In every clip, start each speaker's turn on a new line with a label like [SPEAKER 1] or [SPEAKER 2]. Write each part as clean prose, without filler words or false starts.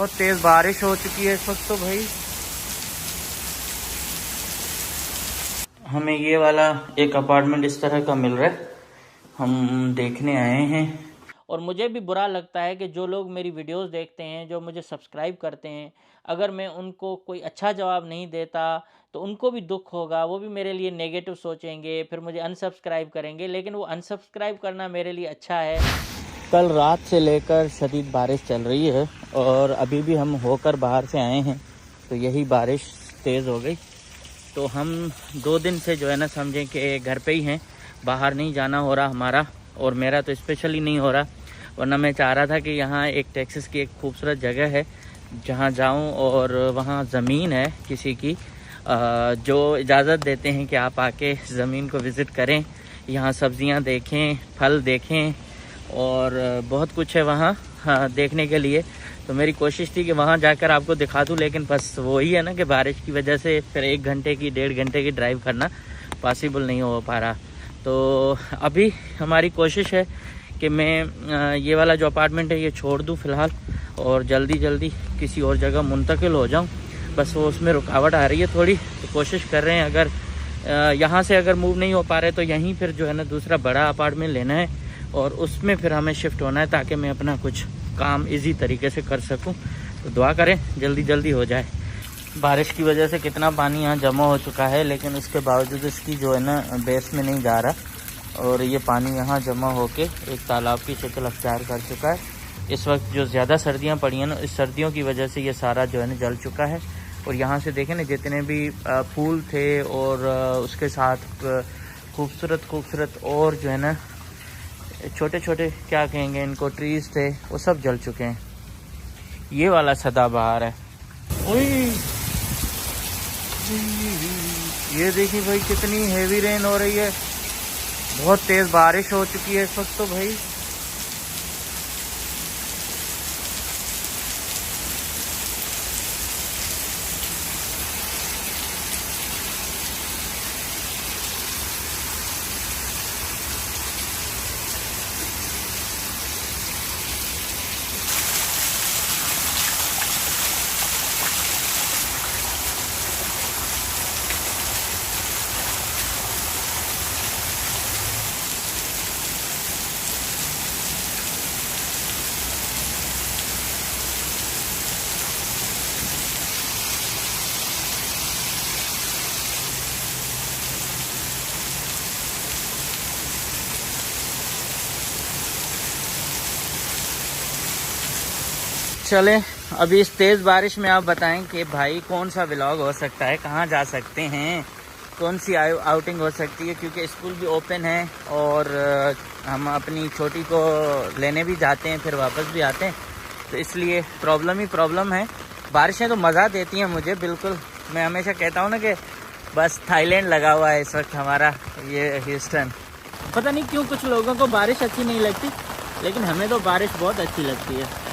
[SPEAKER 1] बहुत तेज बारिश हो चुकी है इस वक्त तो भाई। हमें ये वाला एक अपार्टमेंट इस तरह का मिल रहा है, हम देखने आए हैं। और मुझे भी बुरा लगता है कि जो लोग मेरी वीडियोस देखते हैं, जो मुझे सब्सक्राइब करते हैं, अगर मैं उनको कोई अच्छा जवाब नहीं देता तो उनको भी दुख होगा, वो भी मेरे लिए नेगेटिव सोचेंगे, फिर मुझे अनसब्सक्राइब करेंगे। लेकिन वो अनसब्सक्राइब करना मेरे लिए अच्छा है। कल रात से लेकर शदीद बारिश चल रही है और अभी भी हम होकर बाहर से आए हैं तो यही बारिश तेज़ हो गई। तो हम 2 दिन से जो है ना समझें कि घर पे ही हैं, बाहर नहीं जाना हो रहा हमारा, और मेरा तो स्पेशली नहीं हो रहा। वरना मैं चाह रहा था कि यहाँ एक टेक्सास की एक खूबसूरत जगह है जहाँ जाऊँ, और वहाँ ज़मीन है किसी की जो इजाज़त देते हैं कि आप आके ज़मीन को विज़िट करें, यहाँ सब्ज़ियाँ देखें, फल देखें, और बहुत कुछ है वहाँ देखने के लिए। तो मेरी कोशिश थी कि वहाँ जाकर आपको दिखा दूँ, लेकिन बस वही है ना कि बारिश की वजह से फिर 1 घंटे की 1.5 घंटे की ड्राइव करना पॉसिबल नहीं हो पा रहा। तो अभी हमारी कोशिश है कि मैं ये वाला जो अपार्टमेंट है ये छोड़ दूँ फ़िलहाल, और जल्दी जल्दी किसी और जगह मुंतकिल हो जाऊँ। बस वो उसमें रुकावट आ रही है थोड़ी, तो कोशिश कर रहे हैं अगर यहाँ से अगर मूव नहीं हो पा रहे तो यहीं फिर जो है ना दूसरा बड़ा अपार्टमेंट लेना है और उसमें फिर हमें शिफ्ट होना है, ताकि मैं अपना कुछ काम इजी तरीके से कर सकूं। तो दुआ करें जल्दी जल्दी हो जाए। बारिश की वजह से कितना पानी यहाँ जमा हो चुका है, लेकिन उसके बावजूद इसकी जो है ना बेस में नहीं जा रहा, और ये पानी यहाँ जमा होके एक तालाब की शक्ल अख्तियार कर चुका है। इस वक्त जो ज़्यादा सर्दियाँ पड़ी हैं ना, इस सर्दियों की वजह से ये सारा जो है ना जल चुका है। और यहाँ से देखें ना जितने भी फूल थे और उसके साथ खूबसूरत और जो है ना छोटे छोटे क्या कहेंगे इनको, ट्रीज़ थे, वो सब जल चुके हैं। ये वाला सदाबहार है। ये देखिए भाई कितनी हेवी रेन हो रही है, बहुत तेज़ बारिश हो चुकी है इस वक्त तो भाई। चलें अभी इस तेज़ बारिश में आप बताएं कि भाई कौन सा व्लॉग हो सकता है, कहाँ जा सकते हैं, कौन सी आउटिंग हो सकती है, क्योंकि स्कूल भी ओपन है और हम अपनी छोटी को लेने भी जाते हैं फिर वापस भी आते हैं, तो इसलिए प्रॉब्लम ही प्रॉब्लम है। बारिशें तो मज़ा देती हैं मुझे बिल्कुल। मैं हमेशा कहता हूँ ना कि बस थाईलैंड लगा हुआ है इस वक्त हमारा ये ह्यूस्टन। पता नहीं क्यों कुछ लोगों को बारिश अच्छी नहीं लगती, लेकिन हमें तो बारिश बहुत अच्छी लगती है।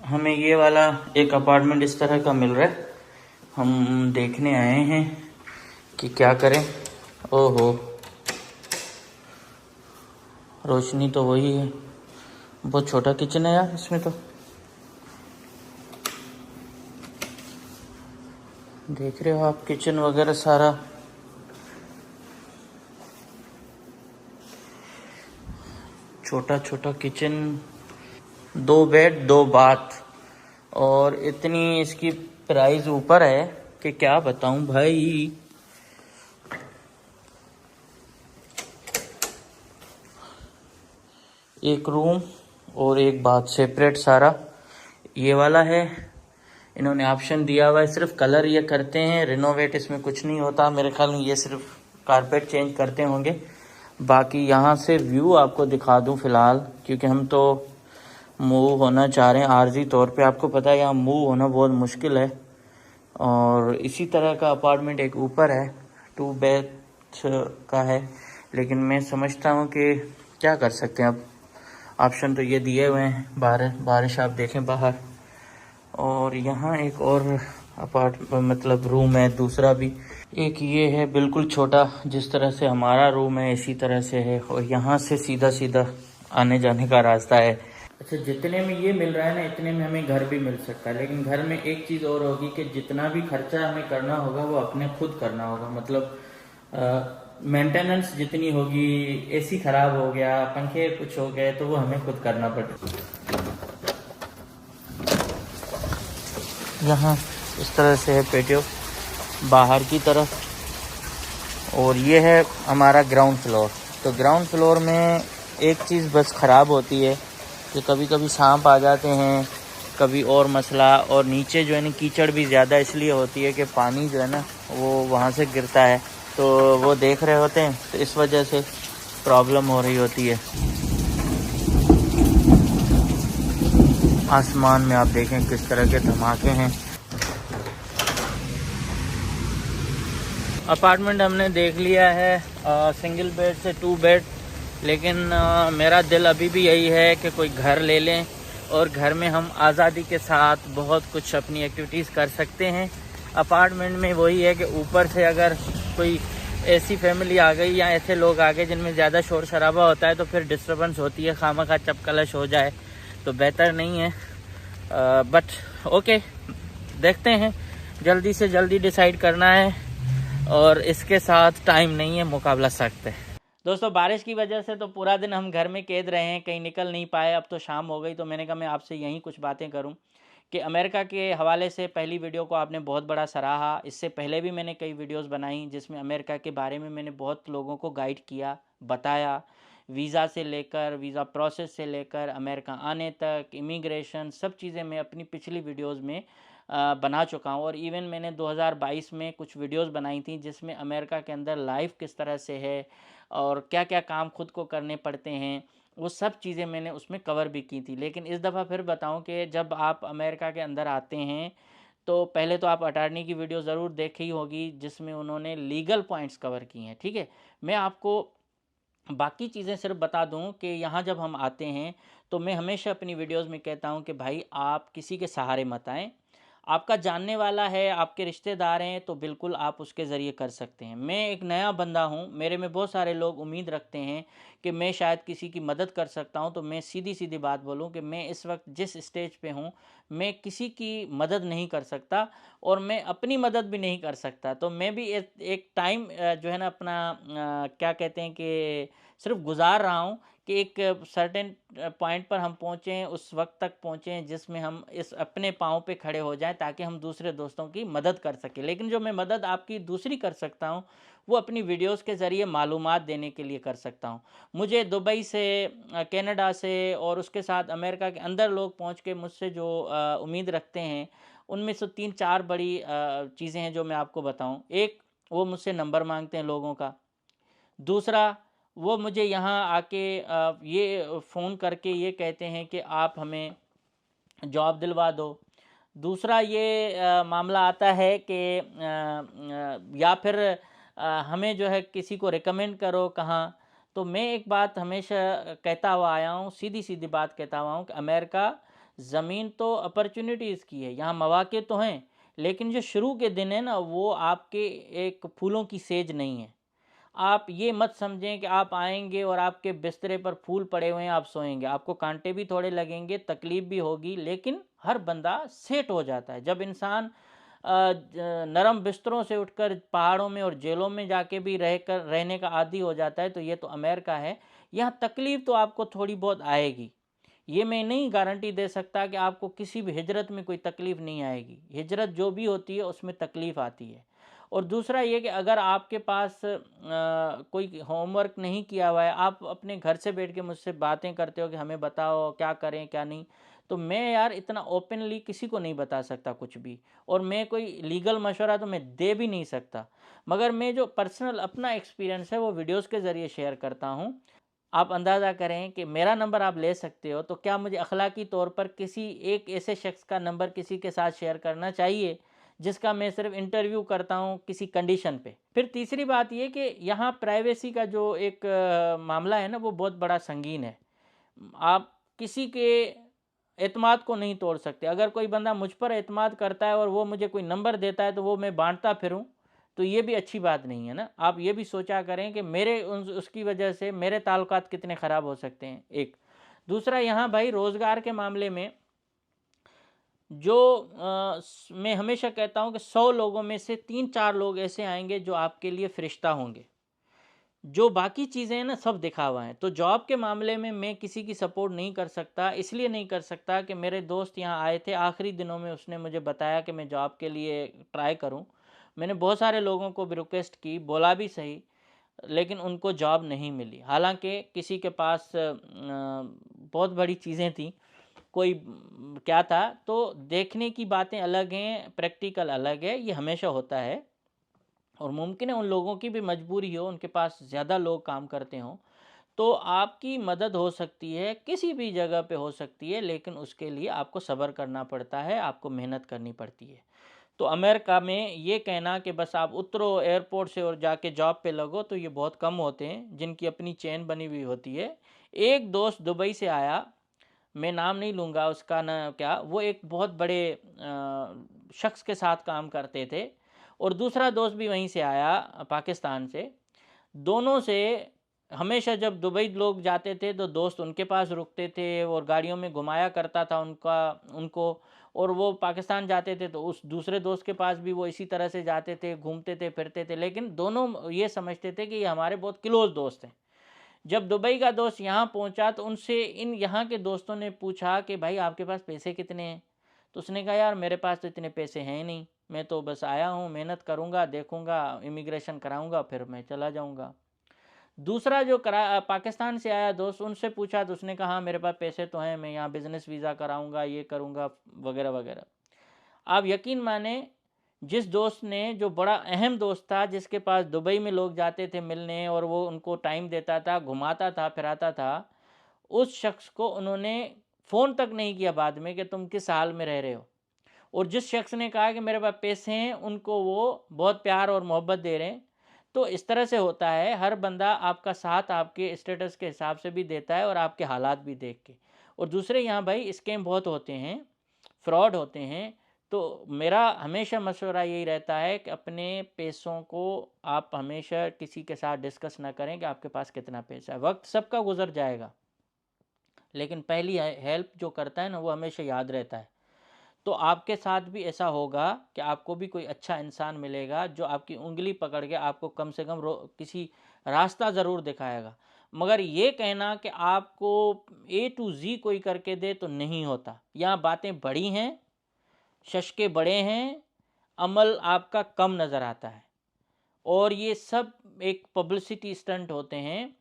[SPEAKER 1] हमें ये वाला एक अपार्टमेंट इस तरह का मिल रहा है, हम देखने आए हैं कि क्या करें। ओहो, रोशनी तो वही है, बहुत छोटा किचन है यार इसमें तो। देख रहे हो आप किचन वगैरह सारा। छोटा छोटा किचन, 2 बेड 2 बाथ, और इतनी इसकी प्राइस ऊपर है कि क्या बताऊं भाई। एक रूम और एक बाथ सेपरेट सारा। ये वाला है, इन्होंने ऑप्शन दिया हुआ है, सिर्फ कलर ये करते हैं, रिनोवेट इसमें कुछ नहीं होता मेरे ख्याल में, ये सिर्फ कारपेट चेंज करते होंगे। बाकी यहाँ से व्यू आपको दिखा दूं फ़िलहाल, क्योंकि हम तो मूव होना चाह रहे हैं आर्जी तौर पे। आपको पता है यहाँ मूव होना बहुत मुश्किल है। और इसी तरह का अपार्टमेंट एक ऊपर है, 2 बेड का है, लेकिन मैं समझता हूँ कि क्या कर सकते हैं। अब ऑप्शन तो ये दिए हुए हैं, बारिश आप देखें बाहर। और यहाँ एक और मतलब रूम है दूसरा भी, एक ये है बिल्कुल छोटा, जिस तरह से हमारा रूम है इसी तरह से है, और यहाँ से सीधा सीधा आने जाने का रास्ता है। अच्छा, जितने में ये मिल रहा है ना, इतने में हमें घर भी मिल सकता है, लेकिन घर में एक चीज़ और होगी कि जितना भी खर्चा हमें करना होगा वो अपने खुद करना होगा। मतलब मेंटेनेंस जितनी होगी, एसी खराब हो गया, पंखे कुछ हो गए, तो वो हमें खुद करना पड़ेगा। यहाँ इस तरह से है पेटियो बाहर की तरफ, और ये है हमारा ग्राउंड फ्लोर। तो ग्राउंड फ्लोर में एक चीज़ बस ख़राब होती है कि कभी कभी सांप आ जाते हैं, कभी और मसला, और नीचे जो है ना कीचड़ भी ज़्यादा इसलिए होती है कि पानी जो है ना वो वहाँ से गिरता है, तो वो देख रहे होते हैं, तो इस वजह से प्रॉब्लम हो रही होती है। आसमान में आप देखें किस तरह के धमाके हैं। अपार्टमेंट हमने देख लिया है, सिंगल बेड से 2 बेड, लेकिन मेरा दिल अभी भी यही है कि कोई घर ले लें और घर में हम आज़ादी के साथ बहुत कुछ अपनी एक्टिविटीज़ कर सकते हैं। अपार्टमेंट में वही है कि ऊपर से अगर कोई ऐसी फैमिली आ गई या ऐसे लोग आ गए जिनमें ज़्यादा शोर शराबा होता है, तो फिर डिस्टर्बेंस होती है, खामखा चपकलश हो जाए तो बेहतर नहीं है। बट ओके, देखते हैं, जल्दी से जल्दी डिसाइड करना है, और इसके साथ टाइम नहीं है, मुकाबला सख्त है। दोस्तों, बारिश की वजह से तो पूरा दिन हम घर में कैद रहे हैं, कहीं निकल नहीं पाए। अब तो शाम हो गई, तो मैंने कहा मैं आपसे यहीं कुछ बातें करूं कि अमेरिका के हवाले से पहली वीडियो को आपने बहुत बड़ा सराहा। इससे पहले भी मैंने कई वीडियोस बनाई जिसमें अमेरिका के बारे में मैंने बहुत लोगों को गाइड किया, बताया, वीज़ा से लेकर, वीज़ा प्रोसेस से लेकर अमेरिका आने तक, इमिग्रेशन, सब चीज़ें मैं अपनी पिछली वीडियोज़ में बना चुका हूँ। और इवन मैंने 2022 में कुछ वीडियोस बनाई थी जिसमें अमेरिका के अंदर लाइफ किस तरह से है और क्या क्या काम खुद को करने पड़ते हैं, वो सब चीज़ें मैंने उसमें कवर भी की थी। लेकिन इस दफ़ा फिर बताऊं कि जब आप अमेरिका के अंदर आते हैं तो पहले तो आप अटॉर्नी की वीडियो ज़रूर देखी होगी जिसमें उन्होंने लीगल पॉइंट्स कवर किए हैं। ठीक है, मैं आपको बाकी चीज़ें सिर्फ बता दूं कि यहाँ जब हम आते हैं तो मैं हमेशा अपनी वीडियोस में कहता हूँ कि भाई आप किसी के सहारे मत आएँ। आपका जानने वाला है, आपके रिश्तेदार हैं, तो बिल्कुल आप उसके ज़रिए कर सकते हैं। मैं एक नया बंदा हूँ, मेरे में बहुत सारे लोग उम्मीद रखते हैं कि मैं शायद किसी की मदद कर सकता हूँ, तो मैं सीधी सीधी बात बोलूँ कि मैं इस वक्त जिस स्टेज पे हूँ, मैं किसी की मदद नहीं कर सकता और मैं अपनी मदद भी नहीं कर सकता। तो मैं भी एक टाइम जो है ना अपना क्या कहते हैं कि सिर्फ गुजार रहा हूँ कि एक सर्टेन पॉइंट पर हम पहुँचें, उस वक्त तक पहुँचें जिसमें हम इस अपने पाँव पे खड़े हो जाएं, ताकि हम दूसरे दोस्तों की मदद कर सकें। लेकिन जो मैं मदद आपकी दूसरी कर सकता हूँ वो अपनी वीडियोस के ज़रिए मालूमात देने के लिए कर सकता हूँ। मुझे दुबई से, कनाडा से और उसके साथ अमेरिका के अंदर लोग पहुँच के मुझसे जो उम्मीद रखते हैं, उनमें से 3-4 बड़ी चीज़ें हैं जो मैं आपको बताऊँ। एक, वो मुझसे नंबर मांगते हैं लोगों का। दूसरा, वो मुझे यहाँ आके ये फ़ोन करके ये कहते हैं कि आप हमें जॉब दिलवा दो। दूसरा ये मामला आता है कि या फिर हमें जो है किसी को रिकमेंड करो कहाँ। तो मैं एक बात हमेशा कहता हुआ आया हूँ, सीधी सीधी बात कहता हुआ हूँ कि अमेरिका ज़मीन तो अपॉर्चुनिटीज़ की है, यहाँ मौके तो हैं, लेकिन जो शुरू के दिन है ना, वो आपके एक फूलों की सेज नहीं है। आप ये मत समझें कि आप आएंगे और आपके बिस्तरे पर फूल पड़े हुए हैं, आप सोएंगे। आपको कांटे भी थोड़े लगेंगे, तकलीफ भी होगी, लेकिन हर बंदा सेट हो जाता है। जब इंसान नरम बिस्तरों से उठकर पहाड़ों में और जेलों में जाके भी रहने का आदी हो जाता है, तो ये तो अमेरिका है। यहाँ तकलीफ तो आपको थोड़ी बहुत आएगी, ये मैं नहीं गारंटी दे सकता कि आपको किसी भी हिजरत में कोई तकलीफ़ नहीं आएगी। हिजरत जो भी होती है उसमें तकलीफ़ आती है। और दूसरा ये कि अगर आपके पास कोई होमवर्क नहीं किया हुआ है, आप अपने घर से बैठ के मुझसे बातें करते हो कि हमें बताओ क्या करें क्या नहीं, तो मैं यार इतना ओपनली किसी को नहीं बता सकता कुछ भी, और मैं कोई लीगल मशवरा तो मैं दे भी नहीं सकता। मगर मैं जो पर्सनल अपना एक्सपीरियंस है वो वीडियोस के ज़रिए शेयर करता हूँ। आप अंदाज़ा करें कि मेरा नंबर आप ले सकते हो, तो क्या मुझे अखलाकी तौर पर किसी एक ऐसे शख्स का नंबर किसी के साथ शेयर करना चाहिए जिसका मैं सिर्फ इंटरव्यू करता हूँ किसी कंडीशन पे। फिर तीसरी बात ये कि यहाँ प्राइवेसी का जो एक मामला है ना, वो बहुत बड़ा संगीन है। आप किसी के एतमाद को नहीं तोड़ सकते। अगर कोई बंदा मुझ पर एतमाद करता है और वो मुझे कोई नंबर देता है तो वो मैं बांटता फिरूं, तो ये भी अच्छी बात नहीं है ना। आप ये भी सोचा करें कि मेरे उसकी वजह से मेरे ताल्लुकात कितने ख़राब हो सकते हैं। एक दूसरा, यहाँ भाई रोज़गार के मामले में जो मैं हमेशा कहता हूँ कि 100 लोगों में से 3-4 लोग ऐसे आएंगे जो आपके लिए फरिश्ता होंगे। जो बाकी चीज़ें हैं ना, सब दिखावा है। तो जॉब के मामले में मैं किसी की सपोर्ट नहीं कर सकता। इसलिए नहीं कर सकता कि मेरे दोस्त यहाँ आए थे आखिरी दिनों में, उसने मुझे बताया कि मैं जॉब के लिए ट्राई करूँ। मैंने बहुत सारे लोगों को भी रिक्वेस्ट की, बोला भी सही, लेकिन उनको जॉब नहीं मिली। हालांकि किसी के पास बहुत बड़ी चीज़ें थी, कोई क्या था। तो देखने की बातें अलग हैं, प्रैक्टिकल अलग है, ये हमेशा होता है। और मुमकिन है उन लोगों की भी मजबूरी हो, उनके पास ज़्यादा लोग काम करते हों, तो आपकी मदद हो सकती है, किसी भी जगह पे हो सकती है, लेकिन उसके लिए आपको सब्र करना पड़ता है, आपको मेहनत करनी पड़ती है। तो अमेरिका में ये कहना कि बस आप उतरो एयरपोर्ट से और जाके जॉब पे लगो, तो ये बहुत कम होते हैं जिनकी अपनी चेन बनी हुई होती है। एक दोस्त दुबई से आया, मैं नाम नहीं लूँगा उसका, ना क्या, वो एक बहुत बड़े शख्स के साथ काम करते थे, और दूसरा दोस्त भी वहीं से आया, पाकिस्तान से। दोनों से हमेशा जब दुबई लोग जाते थे तो दोस्त उनके पास रुकते थे और गाड़ियों में घुमाया करता था उनको। और वो पाकिस्तान जाते थे तो उस दूसरे दोस्त के पास भी वो इसी तरह से जाते थे, घूमते थे, फिरते थे, लेकिन दोनों ये समझते थे कि ये हमारे बहुत क्लोज दोस्त हैं। जब दुबई का दोस्त यहाँ पहुँचा तो उनसे इन यहाँ के दोस्तों ने पूछा कि भाई आपके पास पैसे कितने हैं? तो उसने कहा यार मेरे पास तो इतने पैसे हैं ही नहीं, मैं तो बस आया हूँ, मेहनत करूँगा, देखूँगा, इमिग्रेशन कराऊँगा, फिर मैं चला जाऊँगा। दूसरा जो पाकिस्तान से आया दोस्त, उनसे पूछा तो उसने कहा हाँ मेरे पास पैसे तो हैं, मैं यहाँ बिज़नेस वीज़ा कराऊँगा, ये करूँगा, वगैरह वगैरह। आप यकीन माने, जिस दोस्त ने, जो बड़ा अहम दोस्त था, जिसके पास दुबई में लोग जाते थे मिलने और वो उनको टाइम देता था, घुमाता था, फिराता था, उस शख्स को उन्होंने फ़ोन तक नहीं किया बाद में कि तुम किस हाल में रह रहे हो। और जिस शख्स ने कहा कि मेरे पास पैसे हैं, उनको वो बहुत प्यार और मोहब्बत दे रहे हैं। तो इस तरह से होता है, हर बंदा आपका साथ आपके स्टेटस के हिसाब से भी देता है और आपके हालात भी देख के। और दूसरे यहाँ भाई स्कैम बहुत होते हैं, फ्रॉड होते हैं। तो मेरा हमेशा मशवरा यही रहता है कि अपने पैसों को आप हमेशा किसी के साथ डिस्कस ना करें कि आपके पास कितना पैसा है। वक्त सबका गुजर जाएगा, लेकिन पहली हेल्प जो करता है ना, वो हमेशा याद रहता है। तो आपके साथ भी ऐसा होगा कि आपको भी कोई अच्छा इंसान मिलेगा जो आपकी उंगली पकड़ के आपको कम से कम किसी रास्ता ज़रूर दिखाएगा। मगर ये कहना कि आपको A to Z कोई करके दे, तो नहीं होता। यहाँ बातें बड़ी हैं, शशके बड़े हैं, अमल आपका कम नज़र आता है। और ये सब एक पब्लिसिटी स्टंट होते हैं।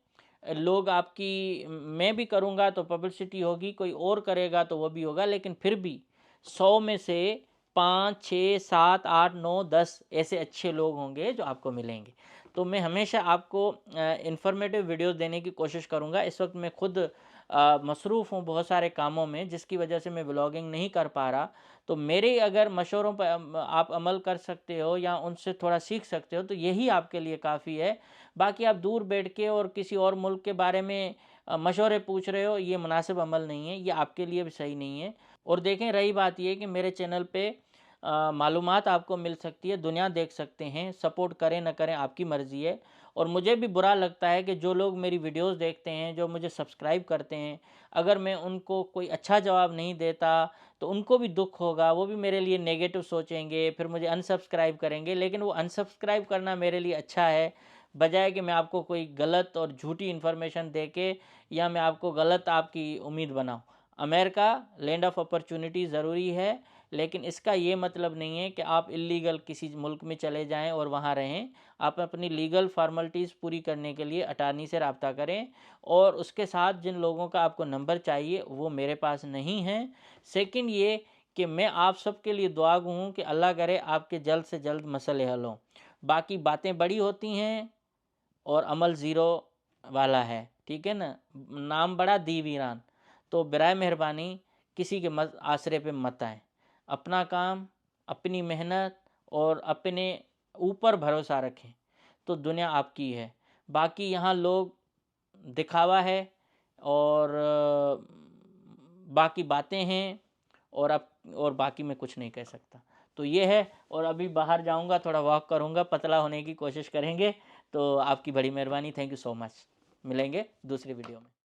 [SPEAKER 1] लोग आपकी, मैं भी करूँगा तो पब्लिसिटी होगी, कोई और करेगा तो वो भी होगा, लेकिन फिर भी 100 में से 5, 6, 7, 8, 9, 10 ऐसे अच्छे लोग होंगे जो आपको मिलेंगे। तो मैं हमेशा आपको इन्फॉर्मेटिव वीडियोस देने की कोशिश करूँगा। इस वक्त मैं खुद मसरूफ़ हूँ बहुत सारे कामों में, जिसकी वजह से मैं व्लॉगिंग नहीं कर पा रहा। तो मेरे अगर मशवरों पर आप अमल कर सकते हो या उनसे थोड़ा सीख सकते हो, तो यही आपके लिए काफ़ी है। बाकी आप दूर बैठ के और किसी और मुल्क के बारे में मशवरे पूछ रहे हो, ये मुनासिब अमल नहीं है, ये आपके लिए भी सही नहीं है। और देखें, रही बात ये कि मेरे चैनल पे मालूमात आपको मिल सकती है, दुनिया देख सकते हैं, सपोर्ट करें ना करें आपकी मर्ज़ी है। और मुझे भी बुरा लगता है कि जो लोग मेरी वीडियोस देखते हैं, जो मुझे सब्सक्राइब करते हैं, अगर मैं उनको कोई अच्छा जवाब नहीं देता तो उनको भी दुख होगा, वो भी मेरे लिए नेगेटिव सोचेंगे, फिर मुझे अनसब्सक्राइब करेंगे। लेकिन वो अनसब्सक्राइब करना मेरे लिए अच्छा है, बजाय कि मैं आपको कोई गलत और झूठी इन्फॉर्मेशन दे के या मैं आपको गलत आपकी उम्मीद बनाऊं। अमेरिका लैंड ऑफ अपॉर्चुनिटी ज़रूरी है, लेकिन इसका ये मतलब नहीं है कि आप इलीगल किसी मुल्क में चले जाएं और वहाँ रहें। आप अपनी लीगल फार्मेलिटीज़ पूरी करने के लिए अटार्नी से रब्ता करें। और उसके साथ जिन लोगों का आपको नंबर चाहिए वो मेरे पास नहीं है। सेकंड ये कि मैं आप सबके लिए दुआ गो हूँ कि अल्लाह करे आपके जल्द से जल्द मसले हल हों। बाकी बातें बड़ी होती हैं और अमल ज़ीरो वाला है, ठीक है ना। नाम बड़ा दी वीरान। तो बराए मेहरबानी किसी के आसरे पे मत आएँ। अपना काम, अपनी मेहनत और अपने ऊपर भरोसा रखें तो दुनिया आपकी है। बाकी यहाँ लोग दिखावा है और बाकी बातें हैं और बाकी मैं कुछ नहीं कह सकता। तो ये है। और अभी बाहर जाऊंगा, थोड़ा वॉक करूंगा, पतला होने की कोशिश करेंगे। तो आपकी बड़ी मेहरबानी, थैंक यू सो मच। मिलेंगे दूसरी वीडियो में।